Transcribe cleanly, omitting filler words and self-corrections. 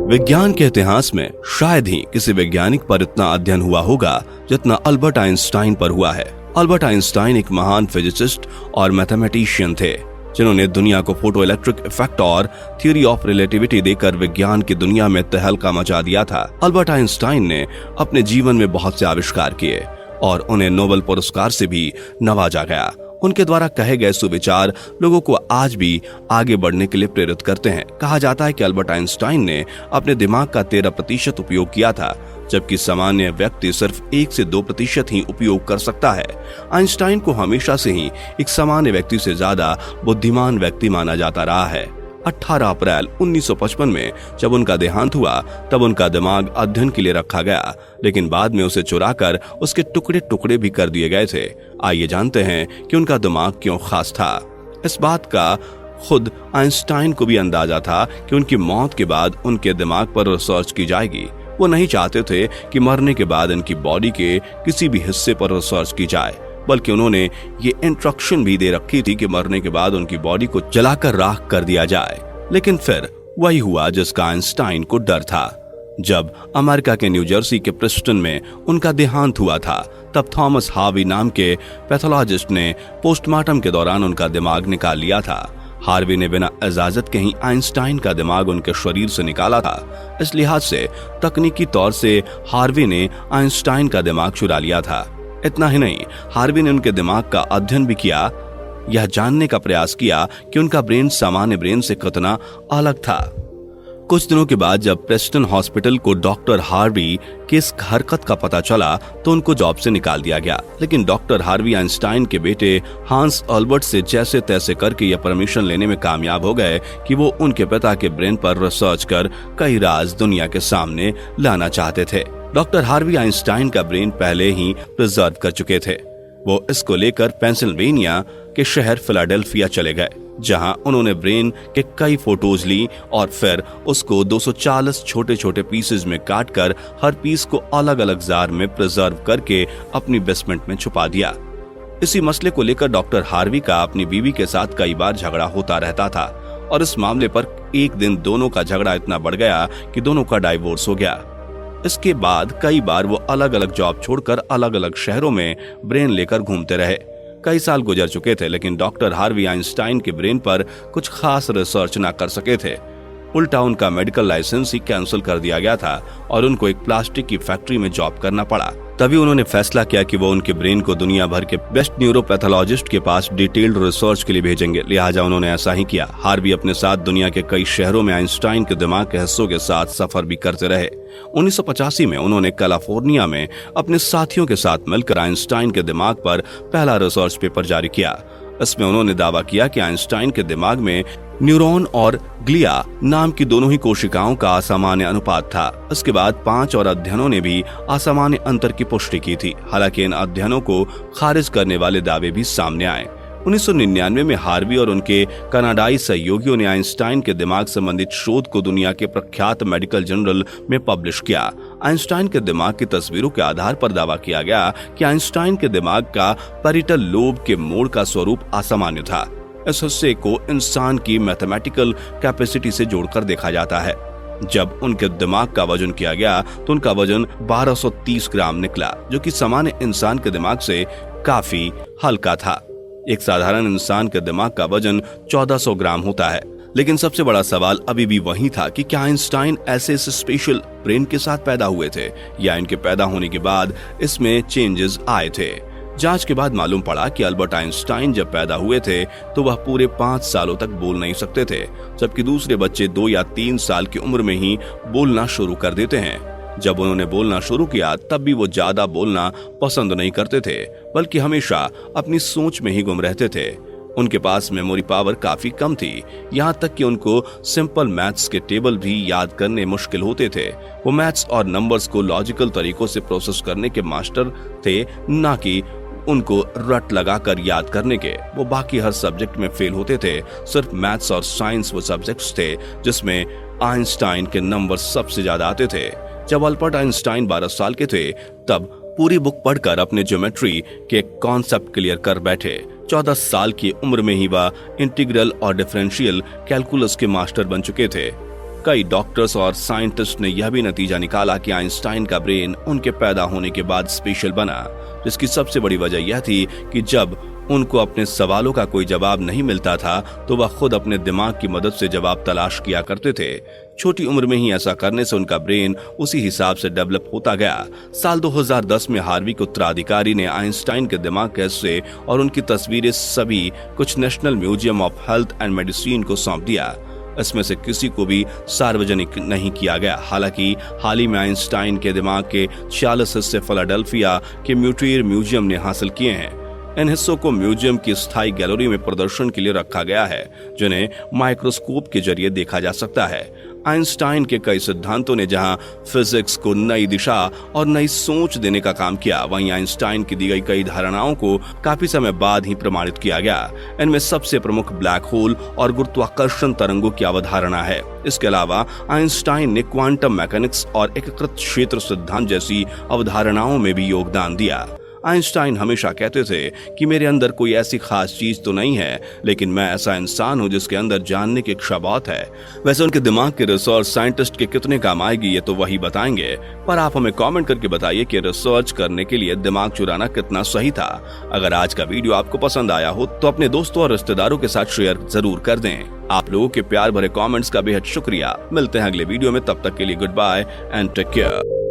विज्ञान के इतिहास में शायद ही किसी वैज्ञानिक पर इतना अध्ययन हुआ होगा जितना अल्बर्ट आइंस्टाइन पर हुआ है। अल्बर्ट आइंस्टाइन एक महान फिजिसिस्ट और मैथमेटिशियन थे जिन्होंने दुनिया को फोटो इलेक्ट्रिक इफेक्ट और थ्योरी ऑफ रिलेटिविटी देकर विज्ञान की दुनिया में तहलका मचा दिया था। अल्बर्ट आइंस्टाइन ने अपने जीवन में बहुत से आविष्कार किए और उन्हें नोबेल पुरस्कार से भी नवाजा गया। उनके द्वारा कहे गए सुविचार लोगों को आज भी आगे बढ़ने के लिए प्रेरित करते हैं। कहा जाता है कि अल्बर्ट आइंस्टाइन ने अपने दिमाग का 13% उपयोग किया था, जबकि सामान्य व्यक्ति सिर्फ 1 से 2% ही उपयोग कर सकता है। आइंस्टाइन को हमेशा से ही एक सामान्य व्यक्ति से ज्यादा बुद्धिमान व्यक्ति माना जाता रहा है। 18 अप्रैल 1955 में जब उनका देहांत हुआ तब उनका दिमाग अध्ययन के लिए रखा गया, लेकिन बाद में उसे चुराकर उसके टुकड़े टुकड़े भी कर दिए गए थे। आइए जानते हैं कि उनका दिमाग क्यों खास था। इस बात का खुद आइंस्टाइन को भी अंदाजा था कि उनकी मौत के बाद उनके दिमाग पर रिसर्च की जाएगी। वो नहीं चाहते थे कि मरने के बाद उनकी बॉडी के किसी भी हिस्से पर रिसर्च की जाए, बल्कि उन्होंने ये इंस्ट्रक्शन भी दे रखी थी कि मरने के बाद उनकी बॉडी को जलाकर राख कर दिया जाए। लेकिन फिर वही हुआ जिसका आइंस्टाइन को डर था। जब अमेरिका के न्यू जर्सी के प्रिस्टन में उनका देहांत हुआ था, तब थॉमस हार्वी नाम के पैथोलॉजिस्ट ने पोस्टमार्टम के दौरान उनका दिमाग निकाल लिया था। हार्वी ने बिना इजाजत के ही आइंस्टाइन का दिमाग उनके शरीर से निकाला था। इस लिहाज से तकनीकी तौर से हार्वी ने आइंस्टाइन का दिमाग चुरा लिया था। इतना ही नहीं, हार्वी ने उनके दिमाग का अध्ययन भी किया, यह जानने का प्रयास किया कि उनका ब्रेन सामान्य ब्रेन से कितना अलग था। कुछ दिनों के बाद जब प्रेस्टन हॉस्पिटल को डॉक्टर हार्वी की इस हरकत का पता चला तो उनको जॉब से निकाल दिया गया। लेकिन डॉक्टर हार्वी आइंस्टाइन के बेटे हांस अल्बर्ट से जैसे तैसे करके यह परमिशन लेने में कामयाब हो गए कि वो उनके पिता के ब्रेन पर रिसर्च कर कई राज दुनिया के सामने लाना चाहते थे। डॉक्टर हार्वी आइंस्टाइन का ब्रेन पहले ही प्रिजर्व कर चुके थे। वो इसको लेकर पेंसिल्वेनिया के शहर फिलाडेल्फिया चले गए, जहां उन्होंने ब्रेन के कई फोटोज ली और फिर उसको 240 छोटे छोटे पीसेज में काटकर हर पीस को अलग अलग जार में प्रिजर्व करके अपनी बेसमेंट में छुपा दिया। इसी मसले को लेकर डॉक्टर हार्वी का अपनी बीवी के साथ कई बार झगड़ा होता रहता था और इस मामले पर एक दिन दोनों का झगड़ा इतना बढ़ गया कि दोनों का डाइवोर्स हो गया। इसके बाद कई बार वो अलग अलग जॉब छोड़कर अलग अलग शहरों में ब्रेन लेकर घूमते रहे। कई साल गुजर चुके थे, लेकिन डॉक्टर हार्वी आइंस्टाइन के ब्रेन पर कुछ खास रिसर्च ना कर सके थे। उल्टा उनका मेडिकल लाइसेंस ही कैंसिल कर दिया गया था और उनको एक प्लास्टिक की फैक्ट्री में जॉब करना पड़ा। तभी उन्होंने फैसला किया कि वो उनके ब्रेन को दुनिया भर के बेस्ट न्यूरोपैथोलॉजिस्ट के पास डिटेल्ड रिसर्च के लिए भेजेंगे। लिहाजा उन्होंने ऐसा ही किया। हार्वी अपने साथ दुनिया के कई शहरों में आइंस्टाइन के दिमाग के हिस्सों के साथ सफर भी करते रहे। 1985 में उन्होंने कैलिफोर्निया में अपने साथियों के साथ मिलकर आइंस्टाइन के दिमाग पर पहला रिसर्च पेपर जारी किया। इसमें उन्होंने दावा किया कि आइंस्टाइन के दिमाग में न्यूरॉन और ग्लिया नाम की दोनों ही कोशिकाओं का असामान्य अनुपात था। इसके बाद 5 और अध्ययनों ने भी असामान्य अंतर की पुष्टि की थी। हालांकि इन अध्ययनों को खारिज करने वाले दावे भी सामने आए। 1999 में हार्वी और उनके कनाडाई सहयोगियों ने आइंस्टाइन के दिमाग संबंधित शोध को दुनिया के प्रख्यात मेडिकल जर्नल में पब्लिश किया। आइंस्टाइन के दिमाग की तस्वीरों के आधार पर दावा किया गया कि आइंस्टाइन के दिमाग का पैरिटल लोब के मोड़ का स्वरूप असामान्य था। इस हिस्से को इंसान की मैथमेटिकल कैपेसिटी से जोड़कर देखा जाता है। जब उनके दिमाग का वजन किया गया तो उनका वजन 1230 ग्राम निकला, जो कि सामान्य इंसान के दिमाग से काफी हल्का था। एक साधारण इंसान के दिमाग का वजन 1400 ग्राम होता है। लेकिन सबसे बड़ा सवाल अभी भी वही था कि क्या आइंस्टाइन ऐसे स्पेशल ब्रेन के साथ पैदा हुए थे या इनके पैदा होने के बाद इसमें चेंजेस आए थे। जांच के बाद मालूम पड़ा कि अल्बर्ट आइंस्टाइन जब पैदा हुए थे तो वह पूरे 5 सालों तक बोल नहीं सकते थे, जबकि दूसरे बच्चे 2 या 3 साल की उम्र में ही बोलना शुरू कर देते हैं। जब उन्होंने बोलना शुरू किया तब भी वो ज्यादा बोलना पसंद नहीं करते थे, बल्कि हमेशा अपनी सोच में ही गुम रहते थे। उनके पास मेमोरी पावर काफी कम थी, यहाँ तक कि उनको सिंपल मैथ्स के टेबल भी याद करने मुश्किल होते थे। वो मैथ्स और नंबर्स को लॉजिकल तरीकों से प्रोसेस करने के मास्टर थे, ना कि उनको रट लगाकर याद करने के। वो बाकी हर सब्जेक्ट में फेल होते थे। सिर्फ मैथ्स और साइंस वो सब्जेक्ट्स थे जिसमें आइंस्टाइन के नंबर सबसे ज्यादा आते थे। जब अल्बर्ट आइंस्टाइन 12 साल के थे तब पूरी बुक पढ़कर अपने ज्योमेट्री के कॉन्सेप्ट क्लियर कर बैठे। 14 साल की उम्र में ही वह इंटीग्रल और डिफरेंशियल कैलकुलस के मास्टर बन चुके थे। कई डॉक्टर्स और साइंटिस्ट ने यह भी नतीजा निकाला कि आइंस्टाइन का ब्रेन उनके पैदा होने के बाद स्पेशल बना, जिसकी सबसे बड़ी वजह यह थी कि जब उनको अपने सवालों का कोई जवाब नहीं मिलता था तो वह खुद अपने दिमाग की मदद से जवाब तलाश किया करते थे। छोटी उम्र में ही ऐसा करने से उनका ब्रेन उसी हिसाब से डेवलप होता गया। साल 2010 में हार्विक उत्तराधिकारी ने आइंस्टाइन के दिमाग के हिस्से और उनकी तस्वीरें सभी कुछ national museum of health and medicine को सौंप दिया। इसमें से किसी को भी सार्वजनिक नहीं किया गया। हालांकि हाल ही में आइंस्टाइन के दिमाग के 46 हिस्से फिलाडेल्फिया के म्यूटियर म्यूजियम ने हासिल किए हैं। इन हिस्सों को म्यूजियम की स्थायी गैलरी में प्रदर्शन के लिए रखा गया है, जिन्हें माइक्रोस्कोप के जरिए देखा जा सकता है। आइंस्टाइन के कई सिद्धांतों ने जहां फिजिक्स को नई दिशा और नई सोच देने का काम किया, वहीं आइंस्टाइन की दी गई कई धारणाओं को काफी समय बाद ही प्रमाणित किया गया। इनमें सबसे प्रमुख ब्लैक होल और गुरुत्वाकर्षण तरंगों की अवधारणा है। इसके अलावा आइंस्टाइन ने क्वांटम मैकेनिक्स और एकीकृत क्षेत्र सिद्धांत जैसी अवधारणाओं में भी योगदान दिया। आइंस्टाइन हमेशा कहते थे कि मेरे अंदर कोई ऐसी खास चीज तो नहीं है, लेकिन मैं ऐसा इंसान हूं जिसके अंदर जानने की इच्छा बहुत है। वैसे उनके दिमाग की रिसर्च साइंटिस्ट के कितने काम आएगी ये तो वही बताएंगे, पर आप हमें कमेंट करके बताइए कि रिसर्च करने के लिए दिमाग चुराना कितना सही था। अगर आज का वीडियो आपको पसंद आया हो तो अपने दोस्तों और रिश्तेदारों के साथ शेयर जरूर कर दें। आप लोगों के प्यार भरे कमेंट्स का बेहद शुक्रिया। मिलते हैं अगले वीडियो में, तब तक के लिए goodbye and take care.